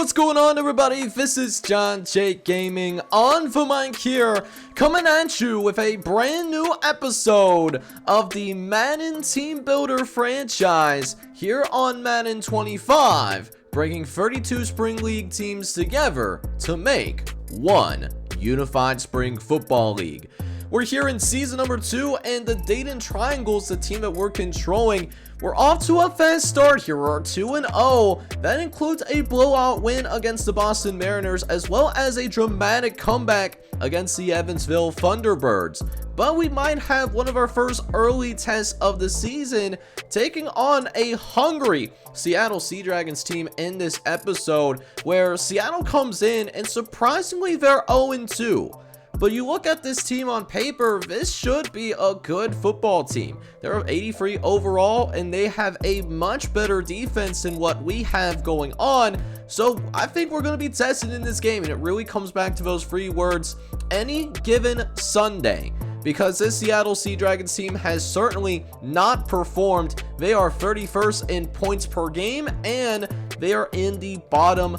what's going on, everybody? This is John Jake Gaming on the mic here, coming at you with a brand new episode of the Madden Team Builder franchise here on Madden 25, bringing 32 Spring League teams together to make one unified Spring Football League. We're here in season number 2, and the Dayton Triangles, the team that we're controlling, we're off to a fast start here. We're 2-0. That includes a blowout win against the Boston Mariners, as well as a dramatic comeback against the Evansville Thunderbirds. But we might have one of our first early tests of the season, taking on a hungry Seattle Sea Dragons team in this episode, where Seattle comes in and surprisingly they're 0-2. But you look at this team on paper, this should be a good football team. They're 83 overall, and they have a much better defense than what we have going on. So I think we're going to be tested in this game, and it really comes back to those 3 words, any given Sunday. Because this Seattle Sea Dragons team has certainly not performed. They are 31st in points per game, and they are in the bottom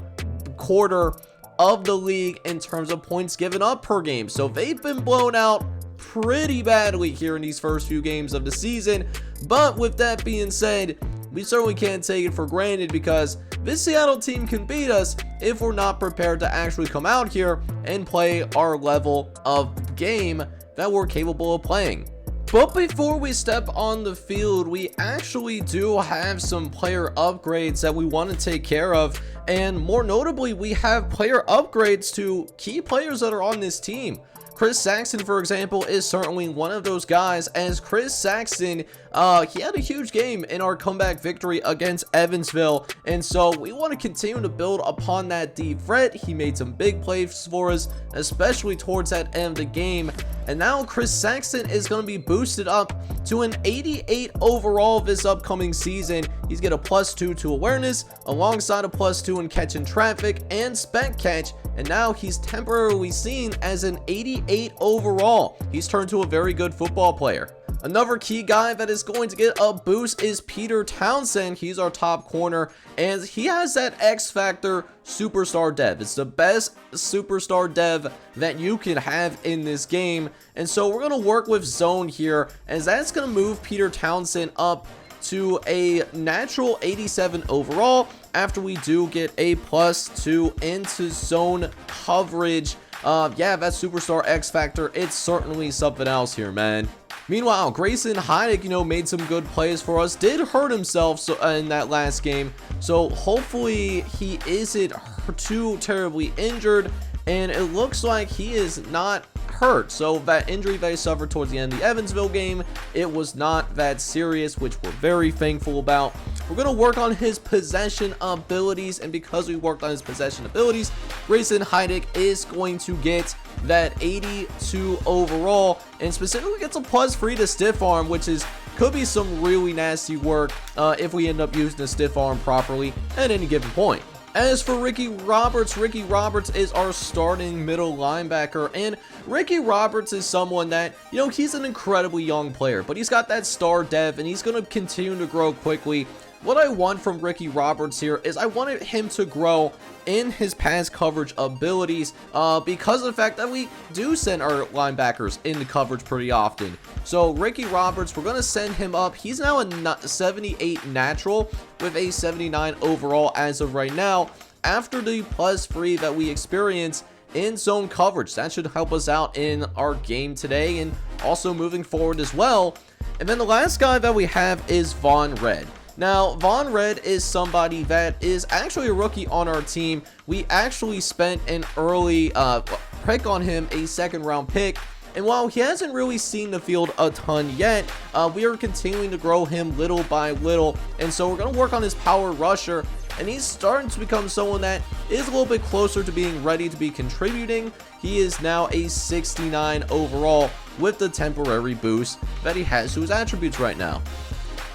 quarter of the league in terms of points given up per game. So they've been blown out pretty badly here in these first few games of the season. But with that being said, we certainly can't take it for granted, because this Seattle team can beat us if we're not prepared to actually come out here and play our level of game that we're capable of playing. But before we step on the field, we actually do have some player upgrades that we want to take care of. And more notably, we have player upgrades to key players that are on this team. Chris Saxon, for example, is certainly one of those guys, as Chris Saxon, he had a huge game in our comeback victory against Evansville, and so we want to continue to build upon that deep threat. He made some big plays for us, especially towards that end of the game, and now Chris Saxon is going to be boosted up to an 88 overall this upcoming season. He's got a +2 to awareness, alongside a +2 in catching traffic and spec catch, and now he's temporarily seen as an 88 overall. He's turned to a very good football player. Another key guy that is going to get a boost is Peter Townsend. He's our top corner, and he has that X Factor superstar dev. It's the best superstar dev that you can have in this game, and so we're going to work with zone here, as that's going to move Peter Townsend up to a natural 87 overall after we do get a +2 into zone coverage. Yeah, that superstar X Factor, it's certainly something else here, man. Meanwhile, Grayson Heineck, made some good plays for us, did hurt himself in that last game, so hopefully he isn't too terribly injured, and it looks like he is not hurt. So that injury they suffered towards the end of the Evansville game, it was not that serious, which we're very thankful about. We're going to work on his possession abilities, and because we worked on his possession abilities, Grayson Heineck is going to get that 82 overall, and specifically gets a +3 to stiff arm, which could be some really nasty work if we end up using the stiff arm properly at any given point. As for Ricky Roberts is our starting middle linebacker, and Ricky Roberts is someone that, he's an incredibly young player, but he's got that star dev, and he's going to continue to grow quickly. What I want from Ricky Roberts here is I wanted him to grow in his pass coverage abilities, because of the fact that we do send our linebackers into coverage pretty often. So Ricky Roberts, we're going to send him up. He's now a 78 natural with a 79 overall as of right now, after the +3 that we experience in zone coverage. That should help us out in our game today, and also moving forward as well. And then the last guy that we have is Von Red. Now, Von Red is somebody that is actually a rookie on our team. We actually spent an early pick on him, a 2nd round pick. And while he hasn't really seen the field a ton yet, we are continuing to grow him little by little. And so we're going to work on his power rusher. And he's starting to become someone that is a little bit closer to being ready to be contributing. He is now a 69 overall with the temporary boost that he has to his attributes right now.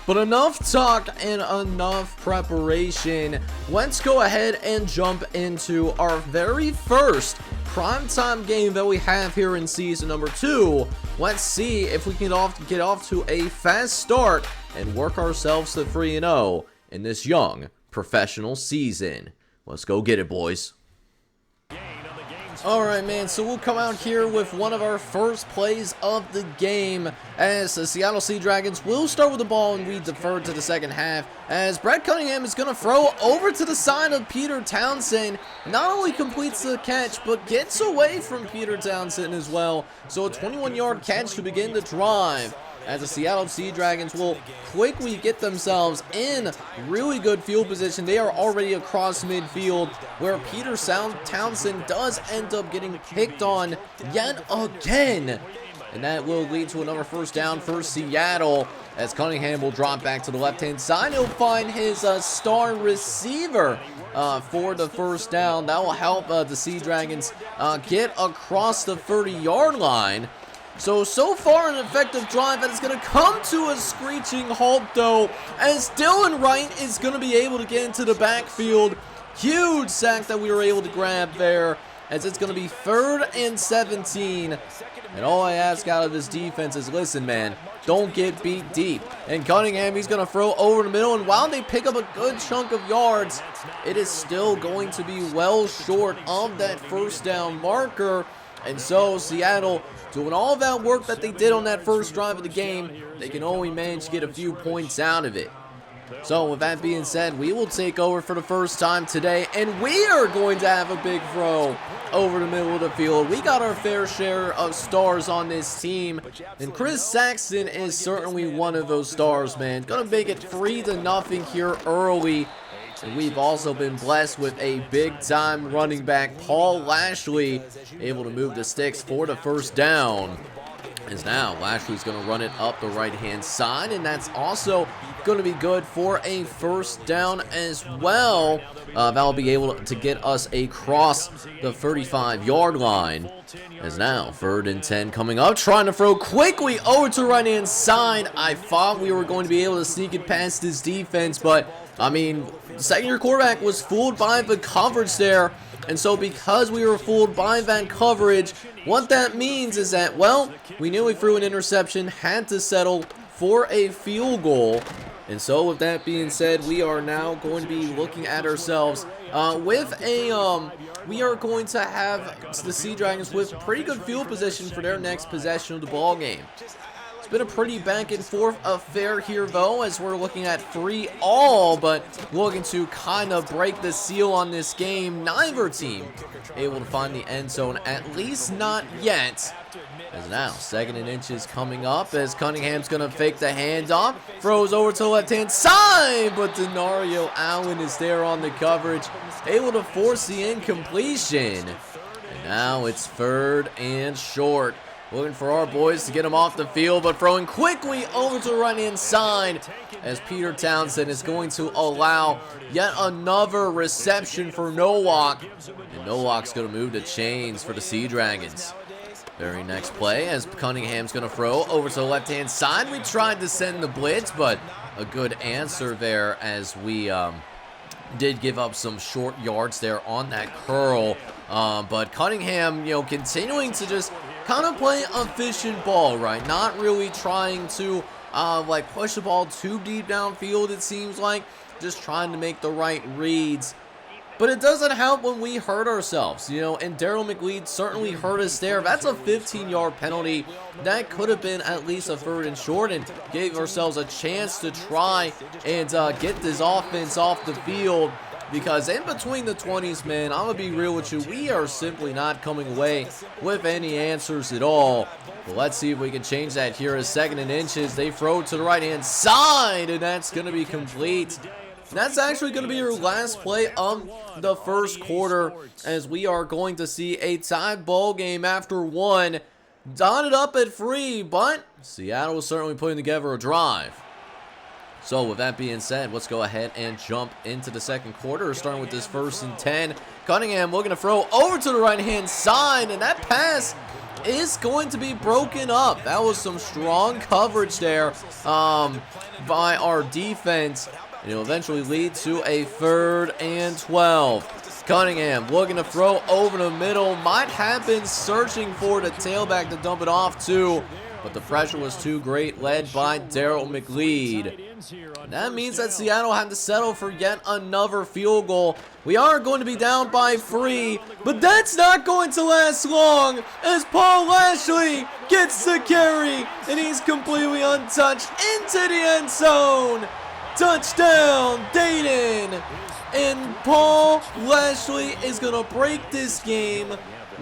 But enough talk and enough preparation. Let's go ahead and jump into our very first primetime game that we have here in season number 2. Let's see if we can get off to a fast start and work ourselves to 3-0 in this young professional season. Let's go get it, boys. Alright, man, so we'll come out here with one of our first plays of the game as the Seattle Sea Dragons will start with the ball and we defer to the second half as Brett Cunningham is going to throw over to the side of Peter Townsend. Not only completes the catch, but gets away from Peter Townsend as well. So a 21-yard catch to begin the drive, as the Seattle Sea Dragons will quickly get themselves in really good field position. They are already across midfield, where Peter Townsend does end up getting picked on yet again. And that will lead to another first down for Seattle, as Cunningham will drop back to the left-hand side. He'll find his star receiver for the first down. That will help the Sea Dragons get across the 30-yard line. So far an effective drive that is going to come to a screeching halt though, as Dylan Wright is going to be able to get into the backfield. Huge sack that we were able to grab there, as it's going to be 3rd and 17. And all I ask out of this defense is, listen, man, don't get beat deep. And Cunningham, he's going to throw over the middle, and while they pick up a good chunk of yards, it is still going to be well short of that first down marker. And so Seattle, doing all that work that they did on that first drive of the game, they can only manage to get a few points out of it. So with that being said, we will take over for the first time today, and we are going to have a big throw over the middle of the field. We got our fair share of stars on this team, and Chris Saxon is certainly one of those stars, man. Gonna make it 3-0 here early. And we've also been blessed with a big-time running back, Paul Lashley, able to move the sticks for the first down. As now Lashley's going to run it up the right-hand side, and that's also going to be good for a first down as well. That'll be able to get us across the 35-yard line. As now 3rd and 10 coming up, trying to throw quickly over to the right-hand side. I thought we were going to be able to sneak it past this defense, but I mean, second-year quarterback was fooled by the coverage there. And so because we were fooled by that coverage, what that means is that, well, we nearly threw an interception, had to settle for a field goal. And so with that being said, we are now going to be looking at ourselves we are going to have the Sea Dragons with pretty good field position for their next possession of the ball game. It's been a pretty back and forth affair here though, as we're looking at 3-all, but looking to kind of break the seal on this game. Neither team able to find the end zone, at least not yet. As now 2nd and inches coming up, as Cunningham's going to fake the handoff, throws over to the left-hand side, but Denario Allen is there on the coverage, able to force the incompletion. And now it's 3rd and short. Looking for our boys to get him off the field, but throwing quickly over to the right-hand side, as Peter Townsend is going to allow yet another reception for Nowak. And Nowak's going to move the chains for the Sea Dragons. Very next play, as Cunningham's going to throw over to the left-hand side. We tried to send the blitz, but a good answer there, as we did give up some short yards there on that curl. But Cunningham, continuing to just kind of play efficient ball, right? Not really trying to push the ball too deep downfield, it seems like. Just trying to make the right reads. But it doesn't help when we hurt ourselves, and Daryl McLeod certainly hurt us there. That's a 15-yard penalty. That could have been at least a 3rd and short, and gave ourselves a chance to try and get this offense off the field. Because in between the 20s, man, I'm going to be real with you, we are simply not coming away with any answers at all. But let's see if we can change that here as 2nd and inches. They throw to the right-hand side, and that's going to be complete. That's actually going to be your last play of the first quarter, as we are going to see a tied ball game after 1. Dotted up at 3, but Seattle is certainly putting together a drive. So with that being said, let's go ahead and jump into the second quarter, starting with this 1st and 10. Cunningham looking to throw over to the right-hand side, and that pass is going to be broken up. That was some strong coverage there by our defense. And it'll eventually lead to a 3rd and 12. Cunningham looking to throw over the middle. Might have been searching for the tailback to dump it off to, but the pressure was too great, led by Daryl McLeod. That means that Seattle had to settle for yet another field goal. We are going to be down by 3, but that's not going to last long as Paul Lashley gets the carry, and he's completely untouched into the end zone. Touchdown, Dayton. And Paul Lashley is going to break this game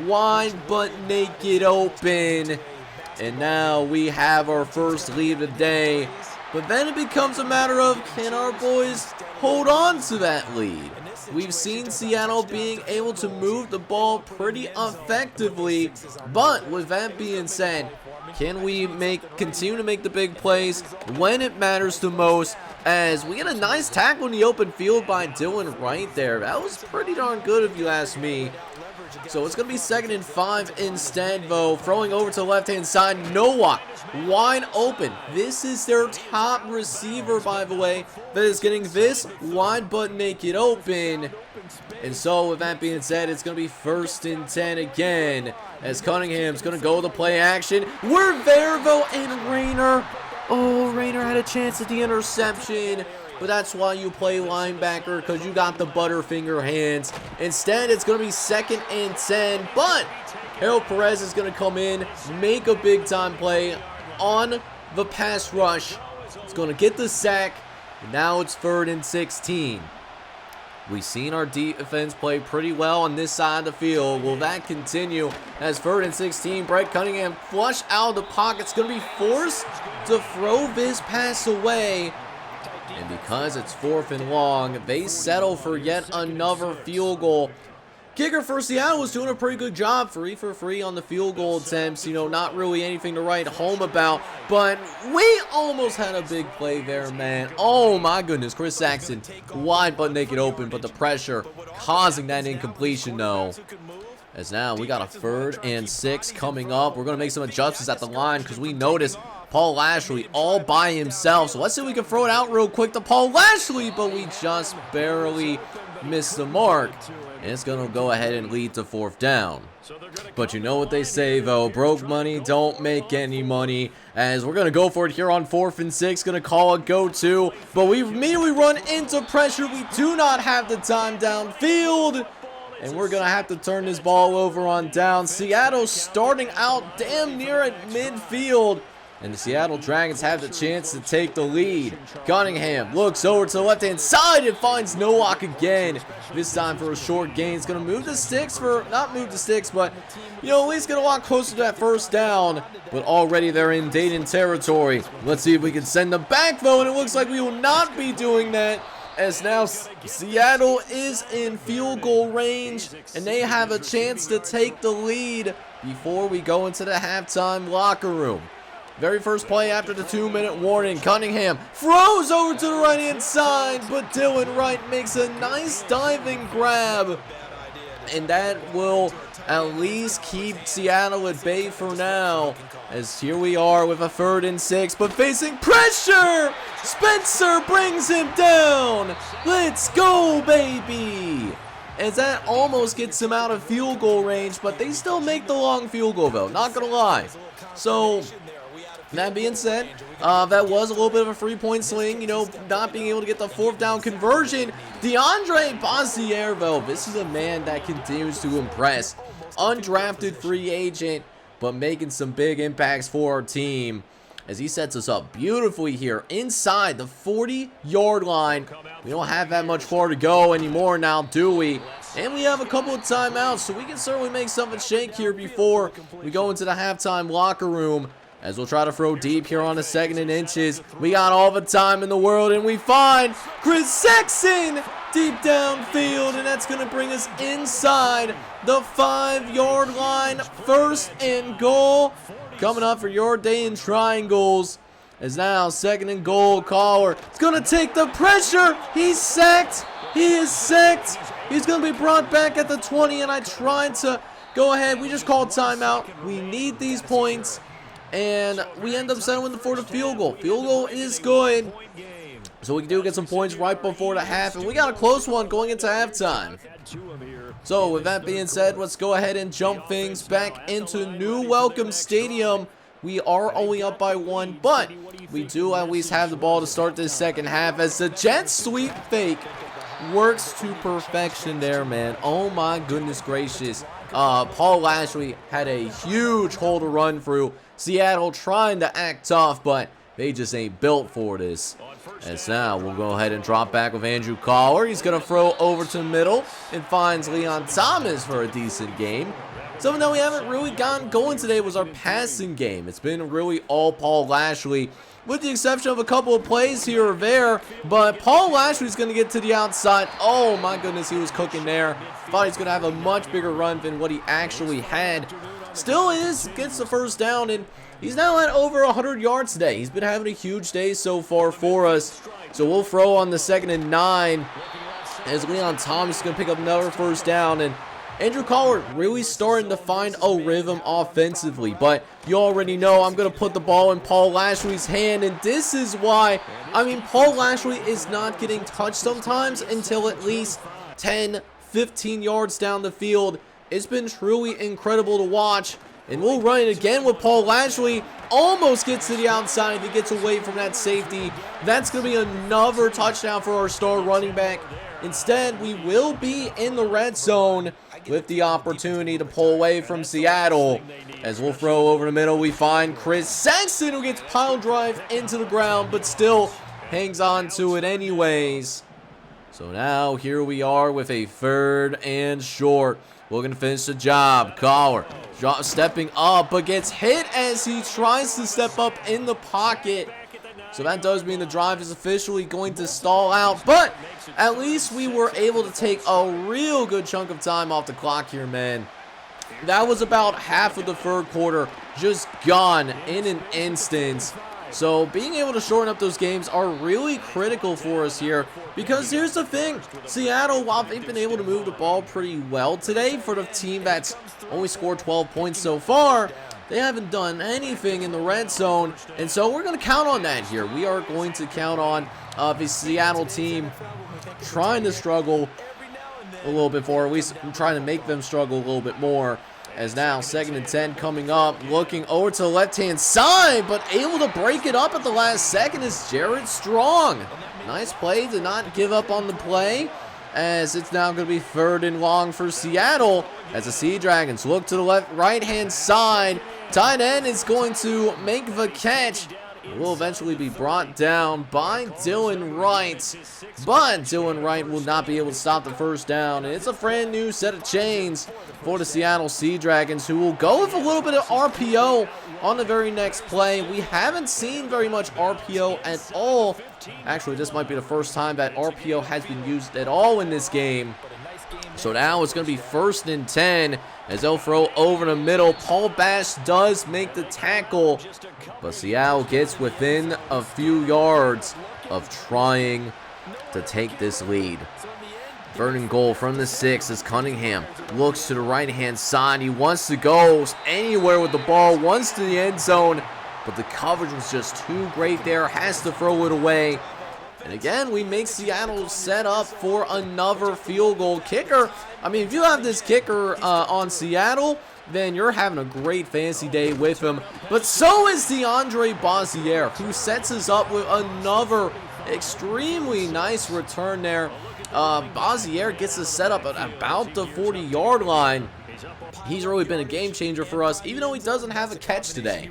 wide but naked open. And now we have our first lead of the day. But then it becomes a matter of, can our boys hold on to that lead? We've seen Seattle being able to move the ball pretty effectively. But with that being said, can we continue to make the big plays when it matters the most? As we get a nice tackle in the open field by Dylan right there. That was pretty darn good if you ask me. So it's going to be 2nd and 5 instead, though. Throwing over to the left-hand side. Noah wide open. This is their top receiver, by the way, that is getting this wide but naked open. And so with that being said, it's going to be 1st and 10 again. As Cunningham's going to go to play action. We're there, though, and Rayner. Oh, Rayner had a chance at the interception. But that's why you play linebacker, because you got the butterfinger hands. Instead, it's going to be 2nd and 10. But Harold Perez is going to come in, make a big-time play on the pass rush. It's going to get the sack. And now it's 3rd and 16. We've seen our defense play pretty well on this side of the field. Will that continue as 3rd and 16? Brett Cunningham flush out of the pocket. It's going to be forced to throw this pass away. And because it's 4th and long, they settle for yet another field goal. Kicker for Seattle was doing a pretty good job, 3 for 3 on the field goal attempts. You know, not really anything to write home about, but we almost had a big play there, man. Oh my goodness, Chris Saxon wide but naked open, but the pressure causing that incompletion though. As now we got a 3rd and 6 coming up. We're going to make some adjustments at the line because we noticed Paul Lashley all by himself. So let's see if we can throw it out real quick to Paul Lashley, but we just barely missed the mark. And it's going to go ahead and lead to 4th down. But you know what they say, though. Broke money don't make any money. As we're going to go for it here on 4th and 6. Going to call a go-to. But we immediately run into pressure. We do not have the time downfield. And we're going to have to turn this ball over on down. Seattle starting out damn near at midfield. And the Seattle Dragons have the chance to take the lead. Cunningham looks over to the left-hand side and finds Nowak again. This time for a short gain. It's going to move the sticks for, not move the sticks, but, you know, at least get a lot closer to that 1st down. But already they're in Dayton territory. Let's see if we can send them back, though, and it looks like we will not be doing that. As now Seattle is in field goal range, and they have a chance to take the lead before we go into the halftime locker room. Very first play after the 2-minute warning. Cunningham throws over to the right-hand side, but Dylan Wright makes a nice diving grab. And that will at least keep Seattle at bay for now. As here we are with a 3rd and 6, but facing pressure. Spencer brings him down. Let's go, baby. As that almost gets him out of field goal range, but they still make the long field goal, though. Not going to lie. So that being said, that was a little bit of a 3-point swing, you know, not being able to get the 4th down conversion. DeAndre Bazier, though, this is a man that continues to impress. Undrafted free agent, but making some big impacts for our team as he sets us up beautifully here inside the 40-yard line. We don't have that much far to go anymore now, do we? And we have a couple of timeouts, so we can certainly make something shake here before we go into the halftime locker room. As we'll try to throw deep here on the 2nd and inches. We got all the time in the world, and we find Chris Saxon deep downfield, and that's going to bring us inside the 5-yard line. 1st and goal coming up for your Dayton Triangles. As now 2nd and goal, Collar is going to take the pressure. He's sacked. He is sacked. He's going to be brought back at the 20, and I tried to go ahead. We just called timeout. We need these points. And we end up settling for the field goal. Field goal is good. So we do get some points right before the half. And we got a close one going into halftime. So with that being said, let's go ahead and jump things back into New Welcome Stadium. We are only up by 1, but we do at least have the ball to start this second half as the jet sweep fake works to perfection there, man. Oh my goodness gracious. Paul Lashley had a huge hole to run through. Seattle trying to act tough, but they just ain't built for this. As now we'll go ahead and drop back with Andrew Collar. He's going to throw over to the middle and finds Leon Thomas for a decent game. Something that we haven't really gotten going today was our passing game. It's been really all Paul Lashley, with the exception of a couple of plays here or there. But Paul Lashley's going to get to the outside. Oh my goodness, he was cooking there. Thought he's going to have a much bigger run than what he actually had. Still gets the first down, and he's now at over 100 yards today. He's been having a huge day so far for us. So we'll throw on the 2nd and 9 as Leon Thomas is going to pick up another first down. And Andrew Collar really starting to find a rhythm offensively. But you already know I'm going to put the ball in Paul Lashley's hand. And this is why, I mean, Paul Lashley is not getting touched sometimes until at least 10, 15 yards down the field. It's been truly incredible to watch. And we'll run it again with Paul Lashley. Almost gets to the outside. He gets away from that safety. That's going to be another touchdown for our star running back. Instead, we will be in the red zone with the opportunity to pull away from Seattle. As we'll throw over the middle, we find Chris Saxon, who gets pile drive into the ground, but still hangs on to it anyways. So now here we are with a 3rd and short. We're going to finish the job. Collar stepping up, but gets hit as he tries to step up in the pocket. So that does mean the drive is officially going to stall out. But at least we were able to take a real good chunk of time off the clock here, man. That was about half of the 3rd quarter just gone in an instant. So being able to shorten up those games are really critical for us here, because here's the thing, Seattle, while they've been able to move the ball pretty well today for the team that's only scored 12 points so far, they haven't done anything in the red zone, and so we're going to count on that here. We are going to count on the Seattle team trying to struggle a little bit more, or at least trying to make them struggle a little bit more. As now 2nd and 10 coming up, looking over to the left-hand side, but able to break it up at the last second is Jared Strong. Nice play to not give up on the play, as it's now going to be 3rd and long for Seattle, as the Sea Dragons look to the right-hand side. Tight end is going to make the catch. It will eventually be brought down by Dylan Wright, but Dylan Wright will not be able to stop the first down. And it's a brand new set of chains for the Seattle Sea Dragons, who will go with a little bit of RPO on the very next play. We haven't seen very much RPO at all. Actually, this might be the first time that RPO has been used at all in this game. So now it's going to be 1st and 10 as they'll throw over the middle. Paul Bash does make the tackle, but Seattle gets within a few yards of trying to take this lead. 3rd and goal from the 6 as Cunningham looks to the right-hand side. He wants to go anywhere with the ball, wants to the end zone, but the coverage was just too great there. Has to throw it away. And again, we make Seattle set up for another field goal. Kicker, I mean, if you have this kicker on Seattle, then you're having a great fantasy day with him. But so is DeAndre Bozier, who sets us up with another extremely nice return there. Bozier gets us set up at about the 40-yard line. He's really been a game changer for us, even though he doesn't have a catch today.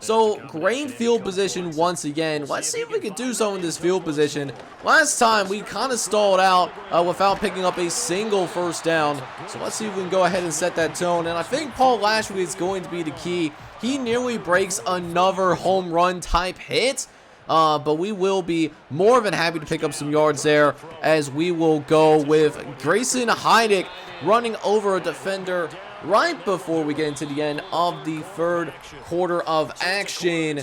So, great field position once again. Let's see if we can do something in this field position. Last time, we kind of stalled out without picking up a single first down. So, let's see if we can go ahead and set that tone. And I think Paul Lashley is going to be the key. He nearly breaks another home run type hit. But we will be more than happy to pick up some yards there, as we will go with Grayson Heidick running over a defender right before we get into the end of the 3rd quarter of action.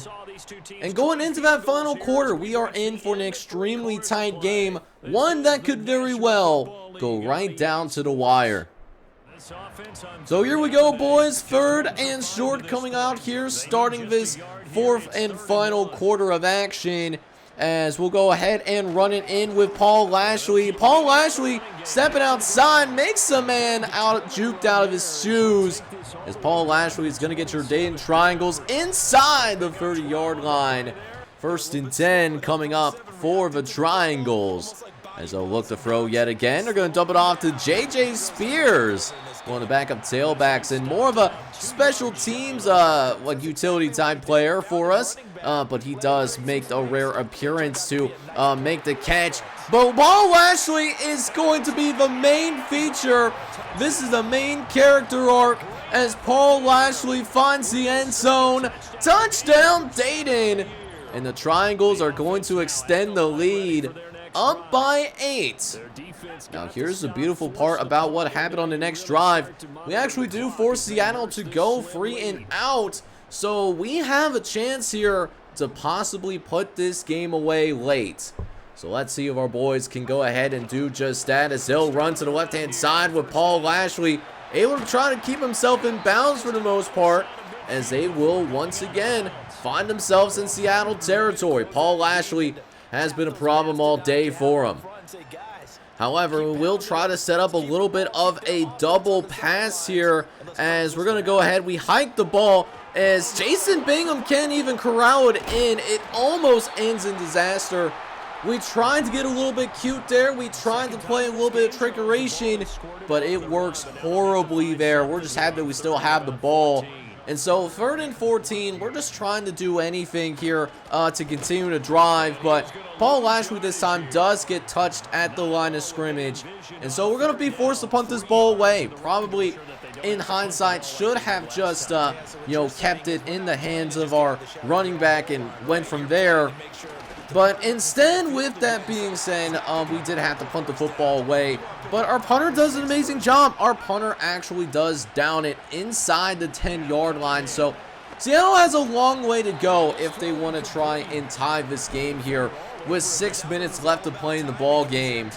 And going into that final quarter, we are in for an extremely tight game, one that could very well go right down to the wire. So here we go, boys. 3rd and short coming out here, starting this 4th and final quarter of action. as we'll go ahead and run it in with Paul Lashley. Paul Lashley stepping outside, makes a man juked out of his shoes, as Paul Lashley is going to get your Dayton triangles inside the 30-yard line. 1st and 10 coming up for the triangles, as they'll look to throw yet again. They're going to dump it off to J.J. Spears, one of the backup tailbacks, and more of a special teams like utility type player for us, but he does make a rare appearance to make the catch. But Paul Lashley is going to be the main feature. This is the main character arc, as Paul Lashley finds the end zone. Touchdown Dayton, and the Triangles are going to extend the lead up by 8. Now here's the beautiful part about what happened on the next drive. We actually do force Seattle to go 3 and out, so we have a chance here to possibly put this game away late. So let's see if our boys can go ahead and do just that, as they'll run to the left-hand side with Paul Lashley able to try to keep himself in bounds for the most part, as they will once again find themselves in Seattle territory. Paul Lashley has been a problem all day for him. However, we will try to set up a little bit of a double pass here, as we're going to go ahead. We hike the ball, as Jason Bingham can't even corral it in. It almost ends in disaster. We tried to get a little bit cute there. We tried to play a little bit of trickeration, but it works horribly there. We're just happy that we still have the ball. And so 3rd and 14, we're just trying to do anything here to continue to drive, but Paul Lashley this time does get touched at the line of scrimmage, and so we're going to be forced to punt this ball away. Probably, in hindsight, should have just, kept it in the hands of our running back and went from there. But instead, with that being said, we did have to punt the football away. But our punter does an amazing job. Our punter actually does down it inside the 10-yard line. So Seattle has a long way to go if they want to try and tie this game here with 6 minutes left to play in the ball game.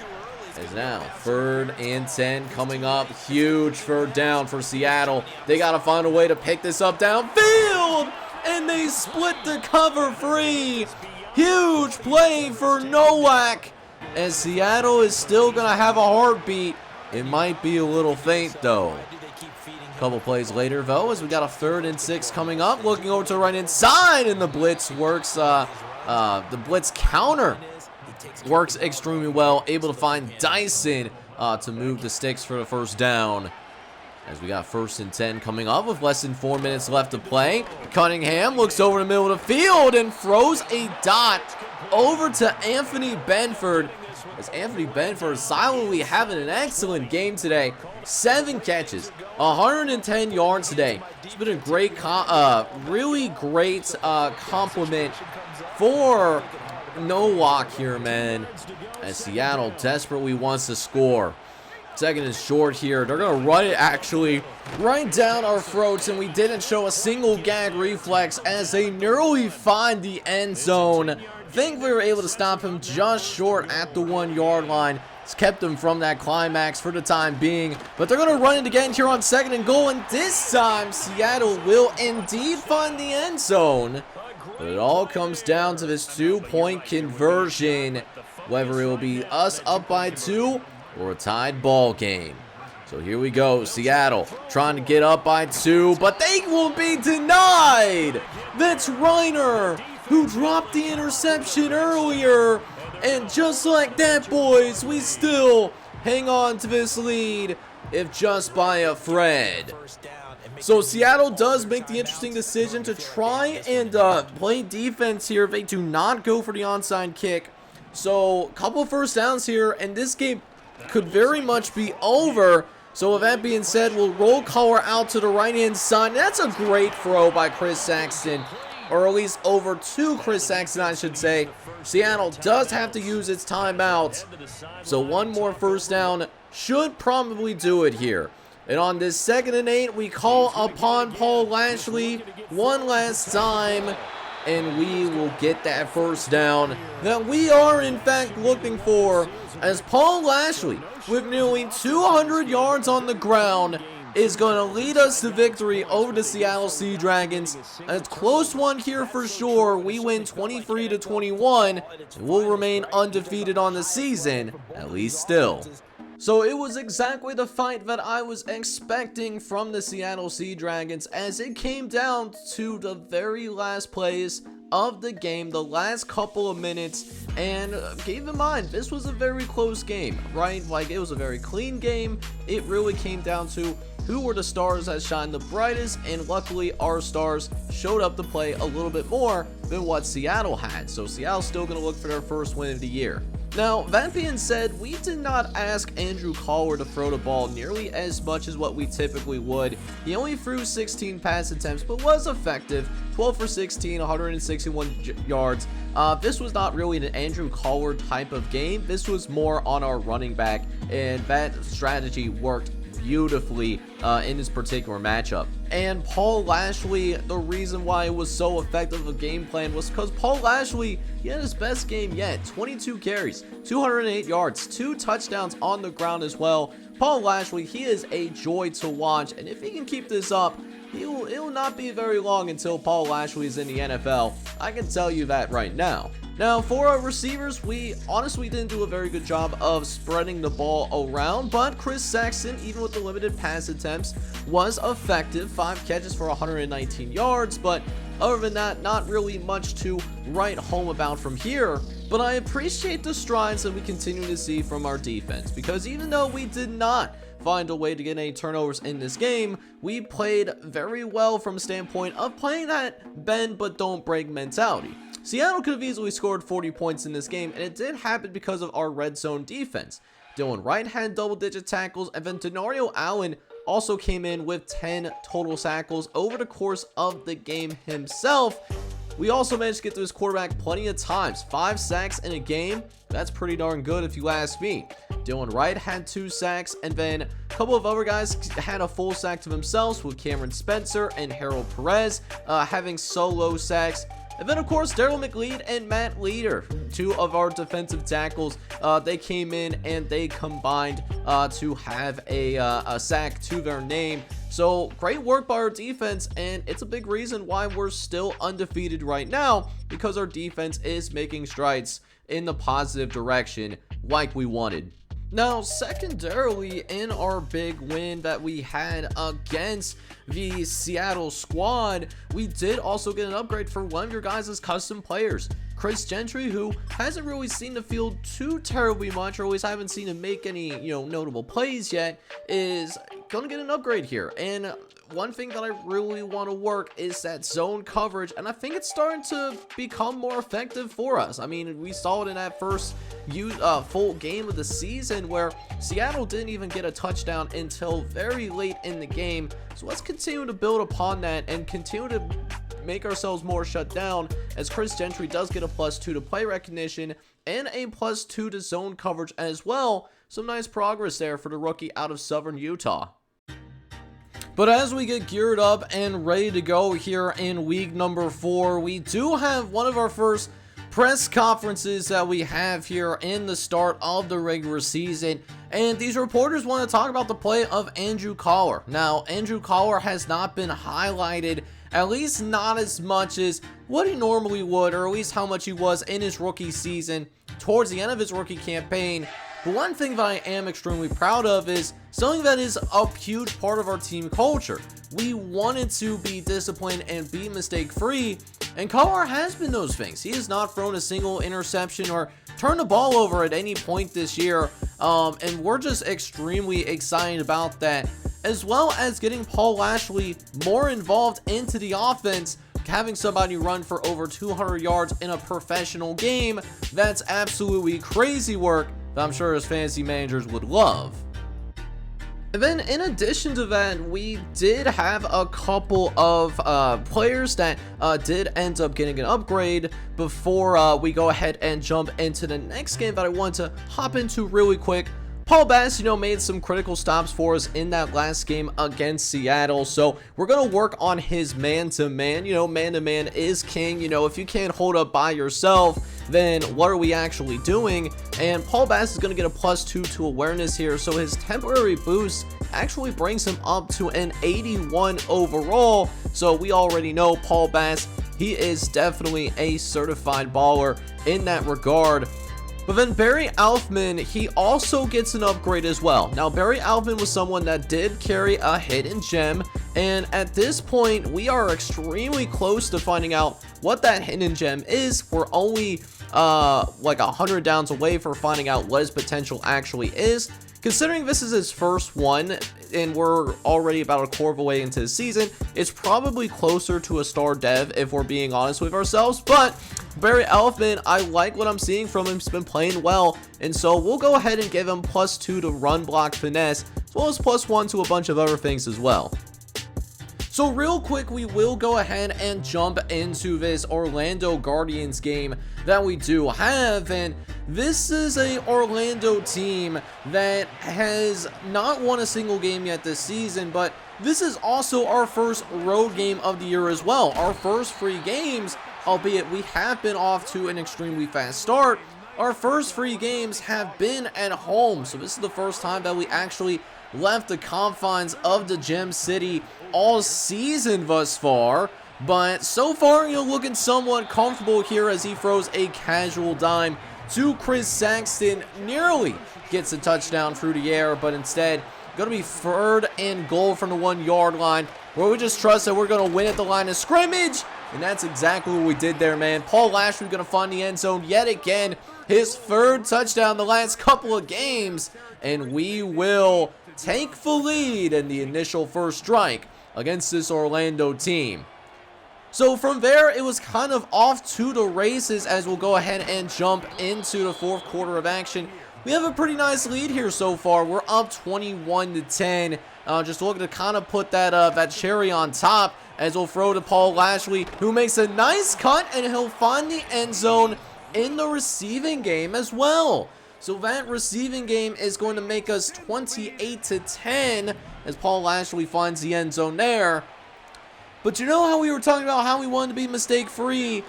As now 3rd and 10 coming up. Huge 3rd down for Seattle. They got to find a way to pick this up downfield. And they split the cover free. Huge play for Nowak, as Seattle is still going to have a heartbeat. It might be a little faint, though. A couple plays later, though, as we got a 3rd and 6 coming up. Looking over to the right inside, and the blitz works. The blitz counter works extremely well. Able to find Dyson to move the sticks for the 1st down. As we got 1st and 10 coming up with less than 4 minutes left to play. Cunningham looks over the middle of the field and throws a dot over to Anthony Benford. As Anthony Benford silently having an excellent game today. 7 catches, 110 yards today. It's been a great, really great compliment for Nowak here, man. As Seattle desperately wants to score. 2nd and short here. They're going to run it actually right down our throats, and we didn't show a single gag reflex as they nearly find the end zone. Think we were able to stop him just short at the 1-yard line. It's kept him from that climax for the time being, but they're going to run it again here on 2nd and goal, and this time Seattle will indeed find the end zone. But it all comes down to this 2-point conversion, whether it will be us up by 2 or a tied ball game. So here we go. Seattle trying to get up by 2, but they will be denied. That's Reiner, who dropped the interception earlier. And just like that, boys, we still hang on to this lead, if just by a thread. So Seattle does make the interesting decision to try and play defense here. They do not go for the onside kick. So a couple 1st downs here, and this game could very much be over. So with that being said, we'll roll color out to the right-hand side. That's a great throw by Chris Saxton, or at least over to Chris Saxton, I should say. Seattle does have to use its timeout, so 1 more 1st down should probably do it here. And on this 2nd and 8, we call upon Paul Lashley one last time, and we will get that 1st down that we are in fact looking for, as Paul Lashley, with nearly 200 yards on the ground, is going to lead us to victory over the Seattle Sea Dragons. A close one here for sure. We win 23-21 and will remain undefeated on the season, at least still. So it was exactly the fight that I was expecting from the Seattle Sea Dragons, as it came down to the very last plays of the game, the last couple of minutes. And keep in mind, this was a very close game, right? Like, it was a very clean game. It really came down to who were the stars that shined the brightest, and luckily our stars showed up to play a little bit more than what Seattle had. So Seattle's still going to look for their first win of the year. Now, that being said, we did not ask Andrew Collar to throw the ball nearly as much as what we typically would. He only threw 16 pass attempts, but was effective. 12 for 16, 161 yards. This was not really an Andrew Collar type of game. This was more on our running back, and that strategy worked beautifully in this particular matchup. And Paul Lashley, the reason why it was so effective a game plan was because Paul Lashley, he had his best game yet. 22 carries, 208 yards, 2 touchdowns on the ground as well. Paul Lashley, he is a joy to watch, and if he can keep this up, it'll not be very long until Paul Lashley is in the NFL. I can tell you that right now. Now, for our receivers, we honestly didn't do a very good job of spreading the ball around, but Chris Sexton, even with the limited pass attempts, was effective. 5 catches for 119 yards, but other than that, not really much to write home about from here. But I appreciate the strides that we continue to see from our defense, because even though we did not find a way to get any turnovers in this game, we played very well from a standpoint of playing that bend but don't break mentality. Seattle could have easily scored 40 points in this game, and it did happen because of our red zone defense. Dylan Wright had double-digit tackles, and then Denario Allen also came in with 10 total tackles over the course of the game himself. We also managed to get to his quarterback plenty of times. 5 sacks in a game, that's pretty darn good if you ask me. Dylan Wright had 2 sacks, and then a couple of other guys had a full sack to themselves, with Cameron Spencer and Harold Perez having solo sacks. And then, of course, Daryl McLeod and Matt Leader, 2 of our defensive tackles, they came in and they combined to have a sack to their name. So, great work by our defense, and it's a big reason why we're still undefeated right now, because our defense is making strides in the positive direction like we wanted. Now, secondarily, in our big win that we had against the Seattle squad, we did also get an upgrade for one of your guys' custom players. Chris Gentry, who hasn't really seen the field too terribly much, or at least I haven't seen him make any, notable plays yet, is gonna get an upgrade here. And one thing that I really want to work is that zone coverage, and I think it's starting to become more effective for us. I mean, we saw it in that first full game of the season where Seattle didn't even get a touchdown until very late in the game. So let's continue to build upon that and continue to make ourselves more shut down, as Chris Gentry does get a +2 to play recognition and a +2 to zone coverage as well. Some nice progress there for the rookie out of Southern Utah. But as we get geared up and ready to go here in week number 4, we do have one of our first press conferences that we have here in the start of the regular season, and these reporters want to talk about the play of Andrew Collar. Now, Andrew Collar has not been highlighted, at least not as much as what he normally would, or at least how much he was in his rookie season towards the end of his rookie campaign. But one thing that I am extremely proud of is something that is a huge part of our team culture. We wanted to be disciplined and be mistake-free, and Collar has been those things. He has not thrown a single interception or turned the ball over at any point this year, and we're just extremely excited about that, as well as getting Paul Lashley more involved into the offense. Having somebody run for over 200 yards in a professional game, that's absolutely crazy work that I'm sure his fantasy managers would love. And then in addition to that, we did have a couple of players that did end up getting an upgrade before we go ahead and jump into the next game that I want to hop into really quick. Paul Bass, made some critical stops for us in that last game against Seattle, so we're going to work on his man-to-man. Man-to-man is king. If you can't hold up by yourself, then what are we actually doing? And Paul Bass is going to get a +2 to awareness here, so his temporary boost actually brings him up to an 81 overall. So we already know Paul Bass, he is definitely a certified baller in that regard. But then Barry Alfman, he also gets an upgrade as well. Now, Barry Alfman was someone that did carry a hidden gem, and at this point, we are extremely close to finding out what that hidden gem is. We're only like 100 downs away for finding out what his potential actually is. Considering this is his first one, and we're already about a quarter of a way into the season, it's probably closer to a star dev if we're being honest with ourselves. But Barry Elfman, I like what I'm seeing from him. He's been playing well, and so we'll go ahead and give him +2 to run, block, finesse, as well as +1 to a bunch of other things as well. So real quick, we will go ahead and jump into this Orlando Guardians game that we do have, and this is a Orlando team that has not won a single game yet this season, but this is also our first road game of the year as well. Our first 3 games, albeit we have been off to an extremely fast start, our first 3 games have been at home, so this is the first time that we actually left the confines of the Gem City all season thus far. But so far, looking somewhat comfortable here as he throws a casual dime to Chris Saxton. Nearly gets a touchdown through the air, but instead going to be 3rd and goal from the 1-yard line, where we just trust that we're going to win at the line of scrimmage. And that's exactly what we did there, man. Paul Lashley going to find the end zone yet again. His 3rd touchdown the last couple of games. And we will take the lead in the initial first strike against this Orlando team. So from there, it was kind of off to the races as we'll go ahead and jump into the 4th quarter of action. We have a pretty nice lead here so far. We're up 21-10. Just looking to kind of put that cherry on top as we'll throw to Paul Lashley, who makes a nice cut, and he'll find the end zone in the receiving game as well. So that receiving game is going to make us 28-10 as Paul Lashley finds the end zone there. But you know how we were talking about how we wanted to be mistake-free?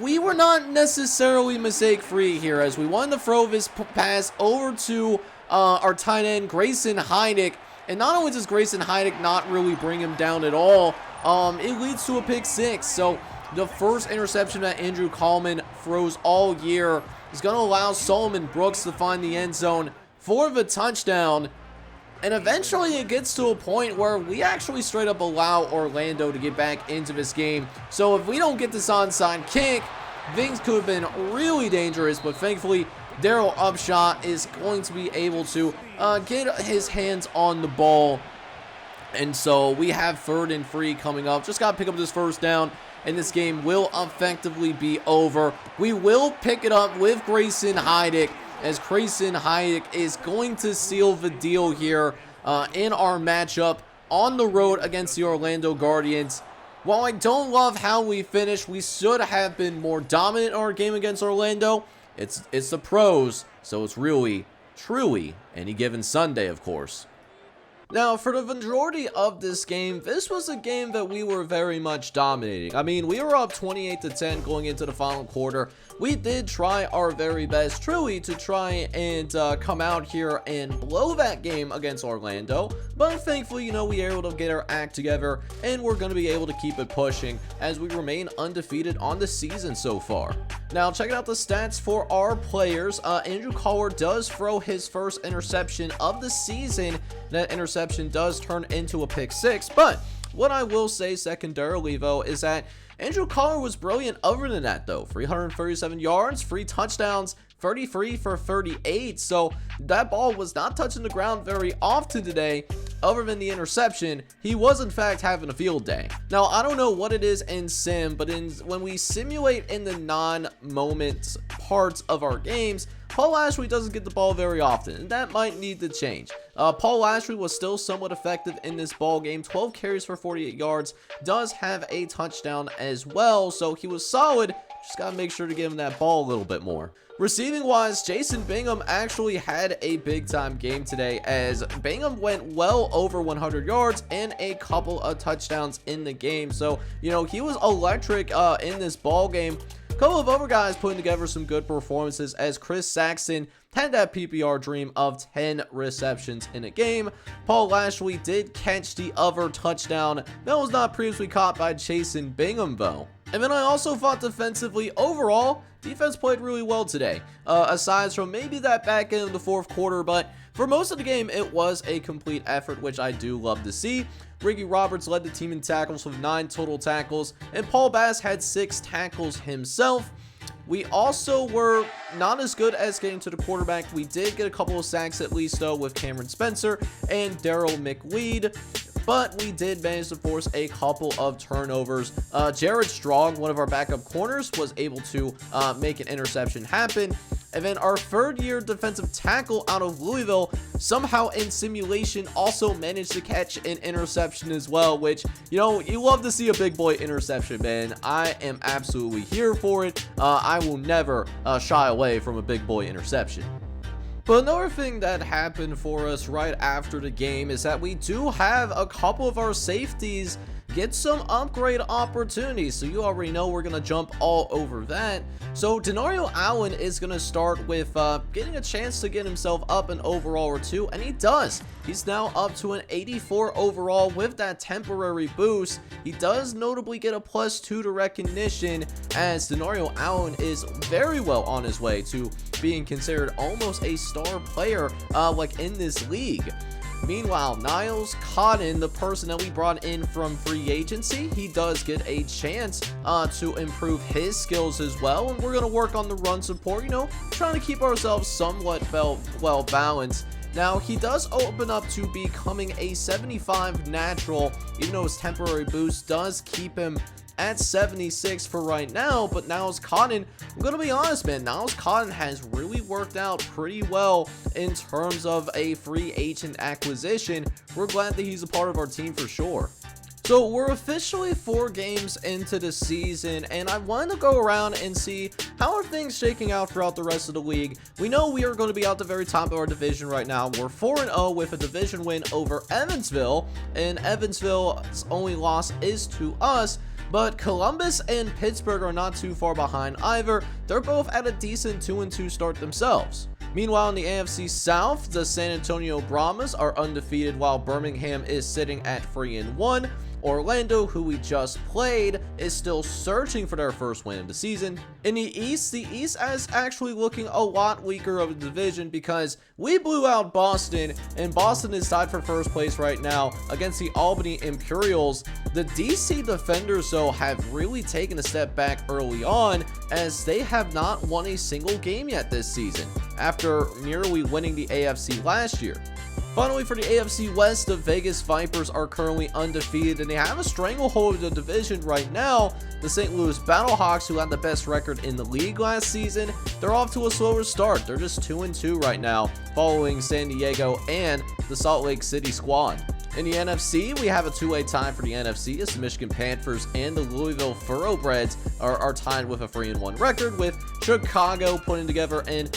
We were not necessarily mistake-free here, as we wanted to throw this pass over to our tight end, Grayson Heidick. And not only does Grayson Heidick not really bring him down at all, it leads to a pick 6. So the first interception that Andrew Coleman throws all year is going to allow Solomon Brooks to find the end zone for the touchdown. And eventually it gets to a point where we actually straight up allow Orlando to get back into this game. So if we don't get this onside kick, things could have been really dangerous. But thankfully, Daryl Upshot is going to be able to get his hands on the ball. And so we have 3rd and 3 coming up. Just got to pick up this first down, and this game will effectively be over. We will pick it up with Grayson Heidick, as Grayson Heidick is going to seal the deal here in our matchup on the road against the Orlando Guardians. While I don't love how we finished, we should have been more dominant in our game against Orlando. It's the pros, so it's really, truly any given Sunday, of course. Now, for the majority of this game, this was a game that we were very much dominating. I mean, we were up 28-10 going into the final quarter. We did try our very best, truly, to try and come out here and blow that game against Orlando. But thankfully, we were able to get our act together, and we're going to be able to keep it pushing as we remain undefeated on the season so far. Now, checking out the stats for our players, Andrew Collar does throw his first interception of the season. That interception does turn into a pick 6, but what I will say secondarily, though, is that Andrew Collar was brilliant other than that, though. 337 yards, 3 touchdowns, 33 for 38, so that ball was not touching the ground very often today. Other than the interception, he was in fact having a field day. Now, I don't know what it is in sim, but when we simulate in the non-moment parts of our games, Paul Lashley doesn't get the ball very often, and that might need to change. Paul Lashley was still somewhat effective in this ball game. 12 carries for 48 yards, does have a touchdown as well, so he was solid Just gotta make sure to give him that ball a little bit more. Receiving wise, Jason Bingham actually had a big time game today, as Bingham went well over 100 yards and a couple of touchdowns in the game. So, you know, he was electric in this ball game. A couple of other guys putting together some good performances, as Chris Saxon had that PPR dream of 10 receptions in a game. Paul Lashley did catch the other touchdown that was not previously caught by Jason Bingham though. And then I also thought defensively, overall, defense played really well today, aside from maybe that back end of the fourth quarter, but for most of the game, it was a complete effort, which I do love to see. Ricky Roberts led the team in tackles with 9 total tackles, and Paul Bass had 6 tackles himself. We also were not as good as getting to the quarterback. We did get a couple of sacks at least though with Cameron Spencer and Daryl McLeod, but we did manage to force a couple of turnovers. Jared Strong, one of our backup corners, was able to make an interception happen. And then our third-year defensive tackle out of Louisville, somehow in simulation, also managed to catch an interception as well, which, you know, you love to see a big boy interception, man. I am absolutely here for it. I will never shy away from a big boy interception. But another thing that happened for us right after the game is that we do have a couple of our safeties get some upgrade opportunities, so you already know we're gonna jump all over that. So Denario Allen is gonna start with getting a chance to get himself up an overall or 2, and he does. He's now up to an 84 overall with that temporary boost. He does notably get a +2 to recognition, as Denario Allen is very well on his way to being considered almost a star player like in this league. Meanwhile, Niles Cotton, the person that we brought in from free agency, he does get a chance to improve his skills as well, and we're going to work on the run support, you know, trying to keep ourselves somewhat well balanced. Now, he does open up to becoming a 75 natural, even though his temporary boost does keep him at 76 for right now. But Niles Cotton, I'm gonna be honest, man, Niles Cotton has really worked out pretty well in terms of a free agent acquisition. We're glad that he's a part of our team for sure. So we're officially 4 games into the season, and I want to go around and see how are things shaking out throughout the rest of the league. We know we are going to be at the very top of our division right now. We're 4-0 with a division win over Evansville, and Evansville's only loss is to us. But Columbus and Pittsburgh are not too far behind either. They're both at a decent 2-2 start themselves. Meanwhile, in the AFC South, the San Antonio Brahmas are undefeated, while Birmingham is sitting at 3-1. Orlando, who we just played, is still searching for their first win of the season. In the East is actually looking a lot weaker of a division, because we blew out Boston, and Boston is tied for first place right now against the Albany Imperials. The DC Defenders, though, have really taken a step back early on, as they have not won a single game yet this season, after nearly winning the AFC last year. Finally, for the AFC West, the Vegas Vipers are currently undefeated, and they have a stranglehold of the division right now. The St. Louis Battlehawks, who had the best record in the league last season, they're off to a slower start. They're just 2-2 right now, following San Diego and the Salt Lake City squad. In the NFC, we have a 2-way tie for the NFC, as the Michigan Panthers and the Louisville Thoroughbreds are tied with a 3-1 record, with Chicago putting together an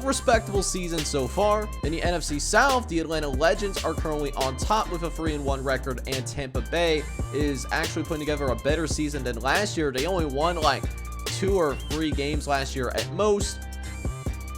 respectable season so far. In the NFC South, the Atlanta Legends are currently on top with a 3-1 record, and Tampa Bay is actually putting together a better season than last year. They only won like 2 or 3 games last year at most.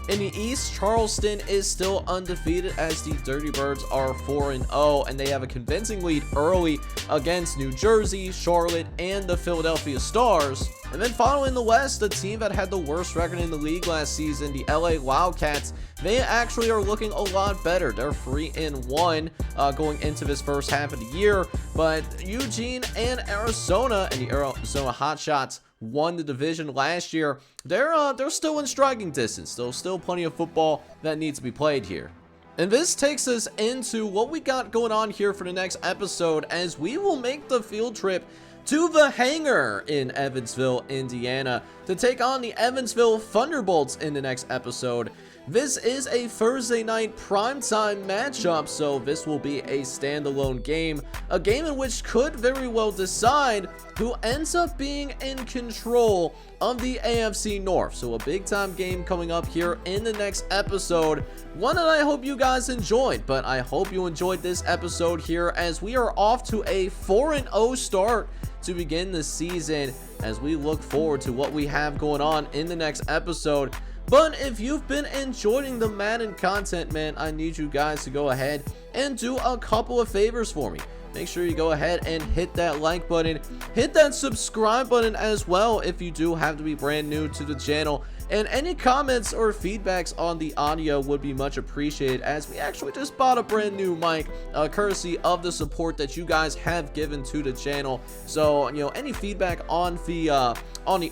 In the East, Charleston is still undefeated, as the Dirty Birds are 4-0, and they have a convincing lead early against New Jersey, Charlotte, and the Philadelphia Stars. And then finally in the West, the team that had the worst record in the league last season, the LA Wildcats, they actually are looking a lot better. They're 3-1 going into this first half of the year, but Eugene and Arizona and the Arizona Hotshots won the division last year. They're still in striking distance. There's still plenty of football that needs to be played here. And this takes us into what we got going on here for the next episode, as we will make the field trip to the hangar in Evansville, Indiana, to take on the Evansville Thunderbolts in the next episode. This is a Thursday night primetime matchup, so this will be a standalone game, a game in which could very well decide who ends up being in control of the AFC North. So a big time game coming up here in the next episode, one that I hope you guys enjoyed, but I hope you enjoyed this episode here as we are off to a 4-0 start to begin the season as we look forward to what we have going on in the next episode. But if you've been enjoying the Madden content, man, I need you guys to go ahead and do a couple of favors for me. Make sure you go ahead and hit that like button, hit that subscribe button as well if you do have to be brand new to the channel. And any comments or feedbacks on the audio would be much appreciated, as we actually just bought a brand new mic, courtesy of the support that you guys have given to the channel. So, you know, any feedback on the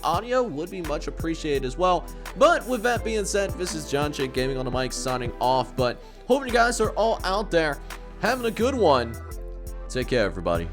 audio would be much appreciated as well. But with that being said, this is John Jake Gaming on the mic signing off. But hoping you guys are all out there having a good one. Take care, everybody.